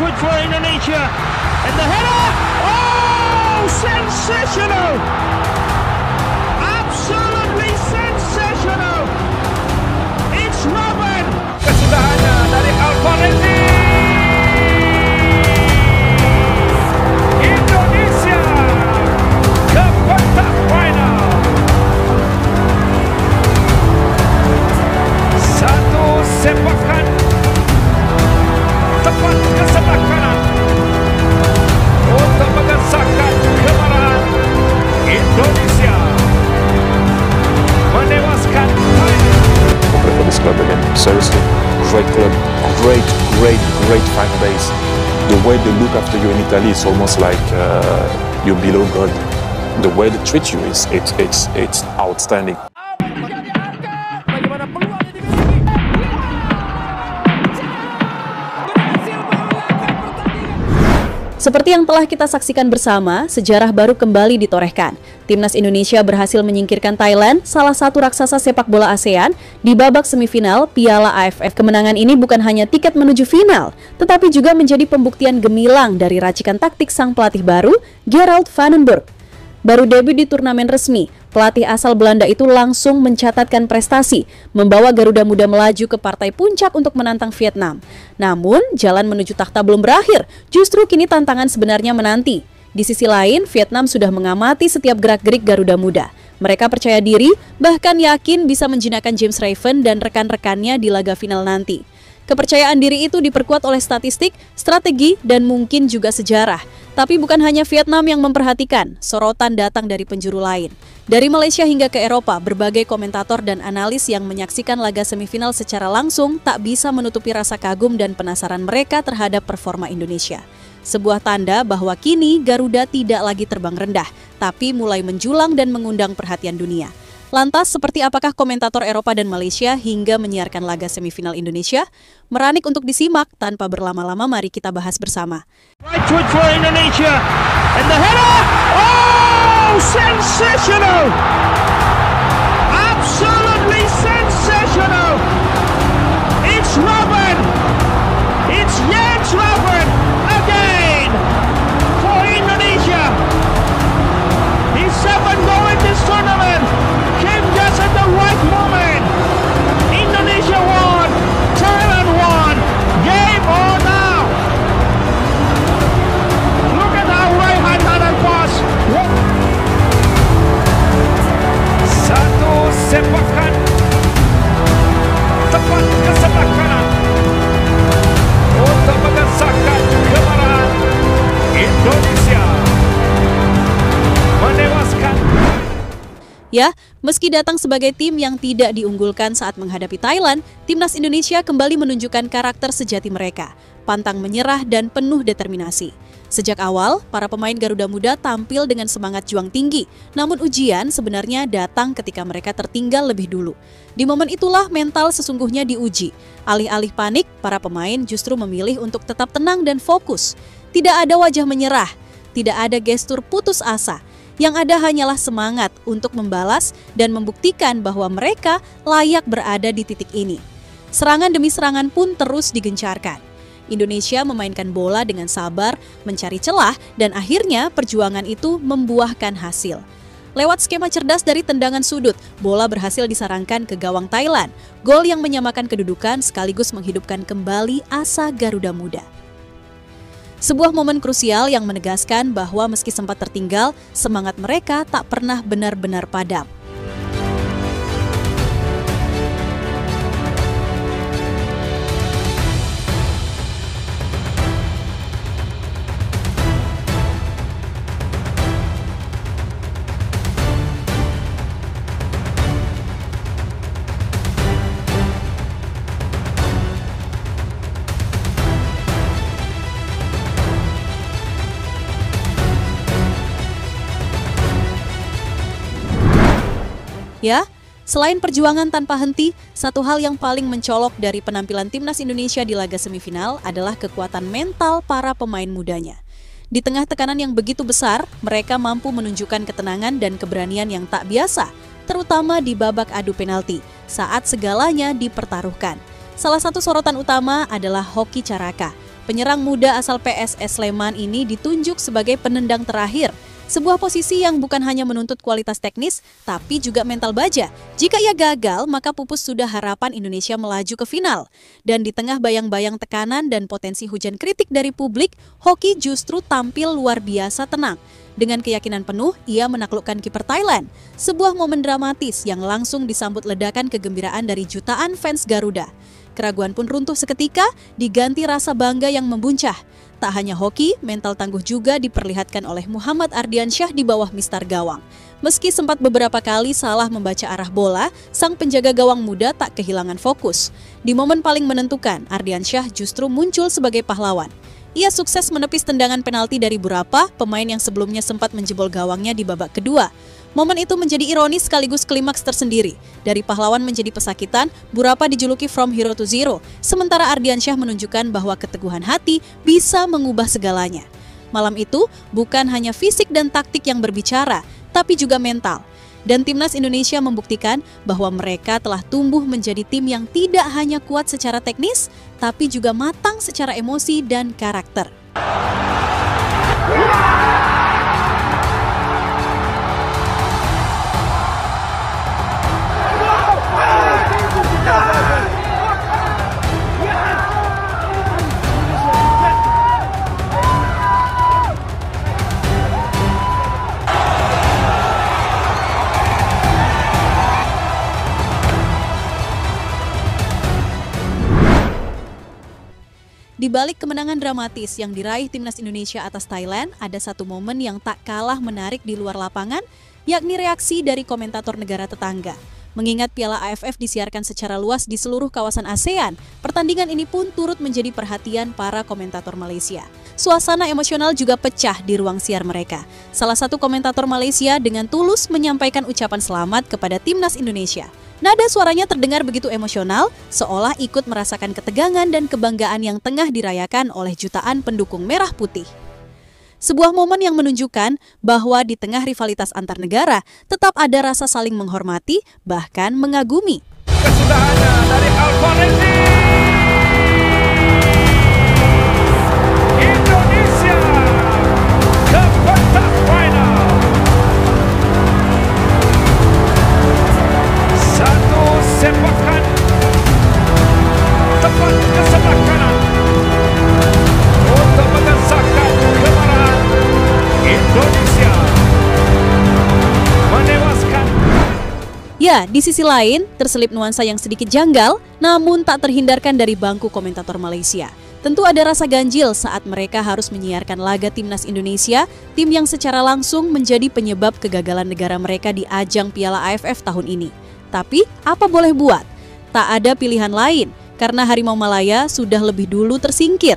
Right for Indonesia. And the header! Oh, sensational! Absolutely sensational! It's Robben! Kesudahannya dari Alvarezi! Indonesia ke kotak final. Satu sepakan tepat ke sebelah kanan untuk mengesahkan kemarahan Indonesia menewaskan Thailand. For this club again, seriously, great club, great fan base. The way they look after you in Italy is almost like you're below God. The way they treat you it's outstanding. Seperti yang telah kita saksikan bersama, sejarah baru kembali ditorehkan. Timnas Indonesia berhasil menyingkirkan Thailand, salah satu raksasa sepak bola ASEAN, di babak semifinal Piala AFF. Kemenangan ini bukan hanya tiket menuju final, tetapi juga menjadi pembuktian gemilang dari racikan taktik sang pelatih baru, Gerald van den Burg. Baru debut di turnamen resmi, pelatih asal Belanda itu langsung mencatatkan prestasi, membawa Garuda Muda melaju ke partai puncak untuk menantang Vietnam. Namun, jalan menuju takhta belum berakhir, justru kini tantangan sebenarnya menanti. Di sisi lain, Vietnam sudah mengamati setiap gerak-gerik Garuda Muda. Mereka percaya diri, bahkan yakin bisa menjinakkan James Raven dan rekan-rekannya di laga final nanti. Kepercayaan diri itu diperkuat oleh statistik, strategi, dan mungkin juga sejarah. Tapi bukan hanya Vietnam yang memperhatikan, sorotan datang dari penjuru lain. Dari Malaysia hingga ke Eropa, berbagai komentator dan analis yang menyaksikan laga semifinal secara langsung tak bisa menutupi rasa kagum dan penasaran mereka terhadap performa Indonesia. Sebuah tanda bahwa kini Garuda tidak lagi terbang rendah, tapi mulai menjulang dan mengundang perhatian dunia. Lantas, seperti apakah komentator Eropa dan Malaysia hingga menyiarkan laga semifinal Indonesia? Meranik untuk disimak, tanpa berlama-lama mari kita bahas bersama. Right foot for Indonesia. And the header! Oh, sensational! Absolutely sensational! It's Robben! It's Jens Robben again for Indonesia. His 7th goal in this tournament came just at the right moment. Indonesia won, Thailand won. Game on now. Look at our right-hand kanan pass. Satu sepakan tepat ke sebelah kanan untuk mengesahkan kemarahan Indonesia menewaskan. Ya, meski datang sebagai tim yang tidak diunggulkan saat menghadapi Thailand, Timnas Indonesia kembali menunjukkan karakter sejati mereka, pantang menyerah dan penuh determinasi. Sejak awal, para pemain Garuda Muda tampil dengan semangat juang tinggi, namun ujian sebenarnya datang ketika mereka tertinggal lebih dulu. Di momen itulah mental sesungguhnya diuji. Alih-alih panik, para pemain justru memilih untuk tetap tenang dan fokus. Tidak ada wajah menyerah, tidak ada gestur putus asa. Yang ada hanyalah semangat untuk membalas dan membuktikan bahwa mereka layak berada di titik ini. Serangan demi serangan pun terus digencarkan. Indonesia memainkan bola dengan sabar, mencari celah, dan akhirnya perjuangan itu membuahkan hasil. Lewat skema cerdas dari tendangan sudut, bola berhasil disarangkan ke gawang Thailand. Gol yang menyamakan kedudukan sekaligus menghidupkan kembali asa Garuda Muda. Sebuah momen krusial yang menegaskan bahwa meski sempat tertinggal, semangat mereka tak pernah benar-benar padam. Ya, selain perjuangan tanpa henti, satu hal yang paling mencolok dari penampilan Timnas Indonesia di laga semifinal adalah kekuatan mental para pemain mudanya. Di tengah tekanan yang begitu besar, mereka mampu menunjukkan ketenangan dan keberanian yang tak biasa, terutama di babak adu penalti, saat segalanya dipertaruhkan. Salah satu sorotan utama adalah Hoki Caraka, Penyerang muda asal PSS Sleman ini ditunjuk sebagai penendang terakhir. Sebuah posisi yang bukan hanya menuntut kualitas teknis, tapi juga mental baja. Jika ia gagal, maka pupus sudah harapan Indonesia melaju ke final. Dan di tengah bayang-bayang tekanan dan potensi hujan kritik dari publik, Hoki justru tampil luar biasa tenang. Dengan keyakinan penuh, ia menaklukkan kiper Thailand. Sebuah momen dramatis yang langsung disambut ledakan kegembiraan dari jutaan fans Garuda. Keraguan pun runtuh seketika, diganti rasa bangga yang membuncah. Tak hanya Hoki, mental tangguh juga diperlihatkan oleh Muhammad Ardiansyah di bawah mistar gawang. Meski sempat beberapa kali salah membaca arah bola, sang penjaga gawang muda tak kehilangan fokus. Di momen paling menentukan, Ardiansyah justru muncul sebagai pahlawan. Ia sukses menepis tendangan penalti dari Burapa, pemain yang sebelumnya sempat menjebol gawangnya di babak kedua. Momen itu menjadi ironis sekaligus klimaks tersendiri. Dari pahlawan menjadi pesakitan, Burapa dijuluki from hero to zero, sementara Ardiansyah menunjukkan bahwa keteguhan hati bisa mengubah segalanya. Malam itu, bukan hanya fisik dan taktik yang berbicara, tapi juga mental. Dan timnas Indonesia membuktikan bahwa mereka telah tumbuh menjadi tim yang tidak hanya kuat secara teknis, tapi juga matang secara emosi dan karakter. Di balik kemenangan dramatis yang diraih timnas Indonesia atas Thailand, ada satu momen yang tak kalah menarik di luar lapangan, yakni reaksi dari komentator negara tetangga. Mengingat Piala AFF disiarkan secara luas di seluruh kawasan ASEAN, pertandingan ini pun turut menjadi perhatian para komentator Malaysia. Suasana emosional juga pecah di ruang siar mereka. Salah satu komentator Malaysia dengan tulus menyampaikan ucapan selamat kepada timnas Indonesia. Nada suaranya terdengar begitu emosional, seolah ikut merasakan ketegangan dan kebanggaan yang tengah dirayakan oleh jutaan pendukung merah putih. Sebuah momen yang menunjukkan bahwa di tengah rivalitas antar negara, tetap ada rasa saling menghormati, bahkan mengagumi. Kesudahannya dari Alvarezi. Indonesia ke babak final. Satu sepakan tepat ke sebelah kanan untuk mengesahkan kemenangan Indonesia menewaskan. Ya, di sisi lain, terselip nuansa yang sedikit janggal, namun tak terhindarkan dari bangku komentator Malaysia. Tentu ada rasa ganjil saat mereka harus menyiarkan laga timnas Indonesia, tim yang secara langsung menjadi penyebab kegagalan negara mereka di ajang Piala AFF tahun ini. Tapi, apa boleh buat? Tak ada pilihan lain, karena Harimau Malaya sudah lebih dulu tersingkir.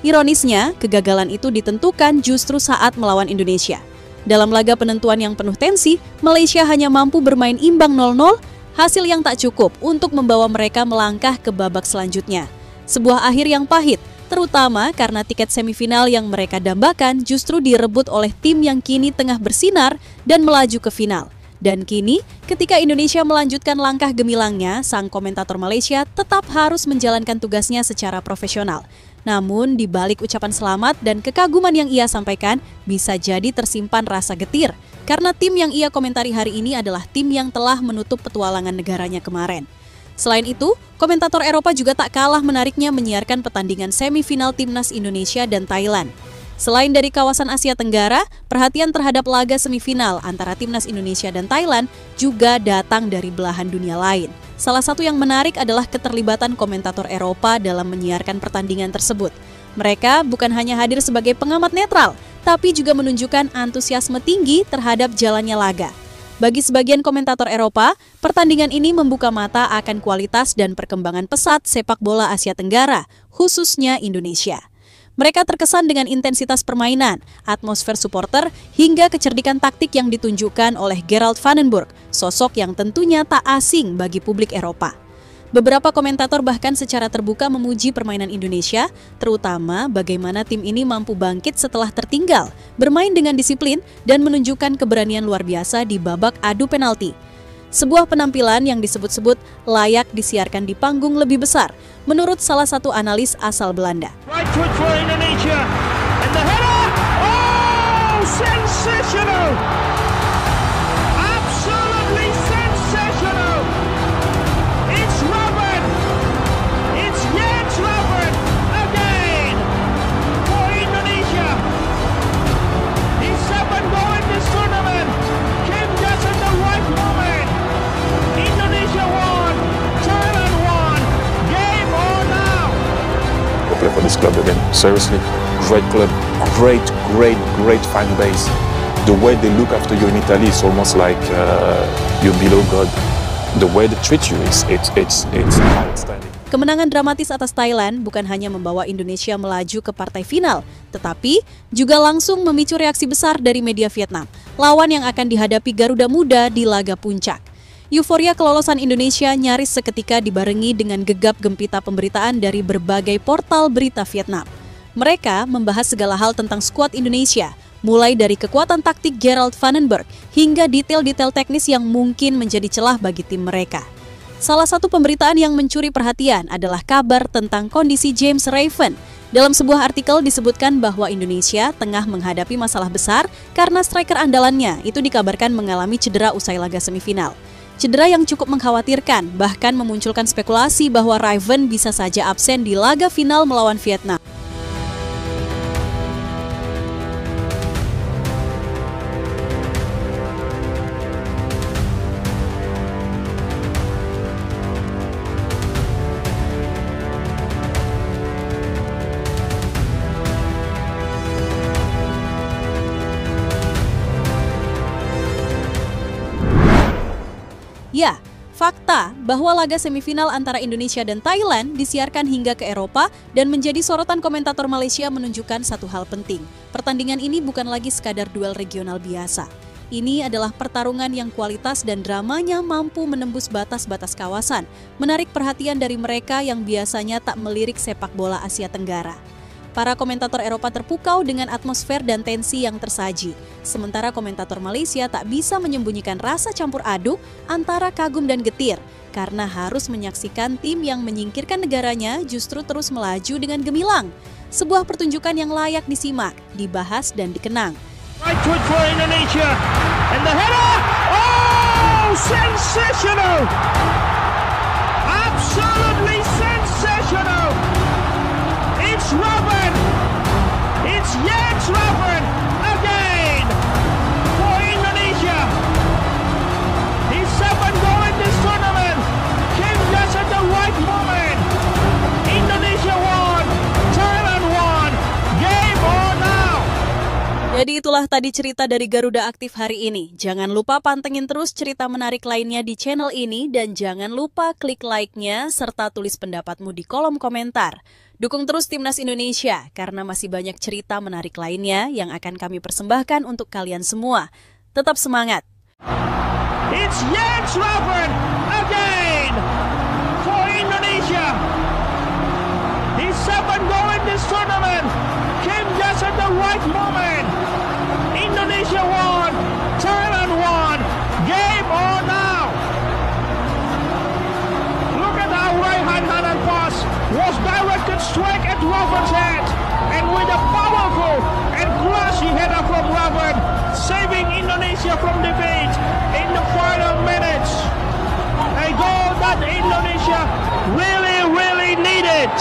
Ironisnya, kegagalan itu ditentukan justru saat melawan Indonesia. Dalam laga penentuan yang penuh tensi, Malaysia hanya mampu bermain imbang 0-0, hasil yang tak cukup untuk membawa mereka melangkah ke babak selanjutnya. Sebuah akhir yang pahit, terutama karena tiket semifinal yang mereka dambakan justru direbut oleh tim yang kini tengah bersinar dan melaju ke final. Dan kini, ketika Indonesia melanjutkan langkah gemilangnya, sang komentator Malaysia tetap harus menjalankan tugasnya secara profesional. Namun, di balik ucapan selamat dan kekaguman yang ia sampaikan, bisa jadi tersimpan rasa getir. Karena tim yang ia komentari hari ini adalah tim yang telah menutup petualangan negaranya kemarin. Selain itu, komentator Eropa juga tak kalah menariknya menyiarkan pertandingan semifinal timnas Indonesia dan Thailand. Selain dari kawasan Asia Tenggara, perhatian terhadap laga semifinal antara timnas Indonesia dan Thailand juga datang dari belahan dunia lain. Salah satu yang menarik adalah keterlibatan komentator Eropa dalam menyiarkan pertandingan tersebut. Mereka bukan hanya hadir sebagai pengamat netral, tapi juga menunjukkan antusiasme tinggi terhadap jalannya laga. Bagi sebagian komentator Eropa, pertandingan ini membuka mata akan kualitas dan perkembangan pesat sepak bola Asia Tenggara, khususnya Indonesia. Mereka terkesan dengan intensitas permainan, atmosfer supporter, hingga kecerdikan taktik yang ditunjukkan oleh Gerald van den Burg, sosok yang tentunya tak asing bagi publik Eropa. Beberapa komentator bahkan secara terbuka memuji permainan Indonesia, terutama bagaimana tim ini mampu bangkit setelah tertinggal, bermain dengan disiplin, dan menunjukkan keberanian luar biasa di babak adu penalti. Sebuah penampilan yang disebut-sebut layak disiarkan di panggung lebih besar, menurut salah satu analis asal Belanda. Right foot for Indonesia. And the header. Oh, sensational. Absolutely sensational. It's Robben. It's Jens Robben again for Indonesia. His second goal in this tournament came just at the right moment. Indonesia won. Thailand won. Game on now. To play for this club again. Seriously, great club, great fan base. The way they look after you in Italy is almost like you're below God. The way they treat you it's outstanding. Kemenangan dramatis atas Thailand bukan hanya membawa Indonesia melaju ke partai final, tetapi juga langsung memicu reaksi besar dari media Vietnam, lawan yang akan dihadapi Garuda Muda di laga puncak. Euforia kelolosan Indonesia nyaris seketika dibarengi dengan gegap gempita pemberitaan dari berbagai portal berita Vietnam. Mereka membahas segala hal tentang skuad Indonesia, mulai dari kekuatan taktik Gerald Vandenberg hingga detail-detail teknis yang mungkin menjadi celah bagi tim mereka. Salah satu pemberitaan yang mencuri perhatian adalah kabar tentang kondisi James Raven. Dalam sebuah artikel disebutkan bahwa Indonesia tengah menghadapi masalah besar karena striker andalannya itu dikabarkan mengalami cedera usai laga semifinal. Cedera yang cukup mengkhawatirkan, bahkan memunculkan spekulasi bahwa Raven bisa saja absen di laga final melawan Vietnam. Ya, fakta bahwa laga semifinal antara Indonesia dan Thailand disiarkan hingga ke Eropa dan menjadi sorotan komentator Malaysia menunjukkan satu hal penting. Pertandingan ini bukan lagi sekadar duel regional biasa. Ini adalah pertarungan yang kualitas dan dramanya mampu menembus batas-batas kawasan, menarik perhatian dari mereka yang biasanya tak melirik sepak bola Asia Tenggara. Para komentator Eropa terpukau dengan atmosfer dan tensi yang tersaji. Sementara komentator Malaysia tak bisa menyembunyikan rasa campur aduk antara kagum dan getir karena harus menyaksikan tim yang menyingkirkan negaranya justru terus melaju dengan gemilang. Sebuah pertunjukan yang layak disimak, dibahas dan dikenang. Right foot for Indonesia. And the header. Oh, sensational. Absolutely sensational. It's Robben. It's Jens Robben again for Indonesia. His second goal in this tournament came just at the right moment. Indonesia won. Thailand won. Game on now. Jadi itulah tadi cerita dari Garuda Aktif hari ini. Jangan lupa pantengin terus cerita menarik lainnya di channel ini dan jangan lupa klik like-nya serta tulis pendapatmu di kolom komentar. Dukung terus Timnas Indonesia karena masih banyak cerita menarik lainnya yang akan kami persembahkan untuk kalian semua. Tetap semangat. It's Jens Robben again for Indonesia. His second goal in this tournament came just at the right moment. Indonesia won. Thailand won. Game on now. Look at our right-hand pass was directed straight at Robben's head. And with a powerful and classy header from Robben, saving Indonesia from defeat in the final minutes. A goal that Indonesia really needed.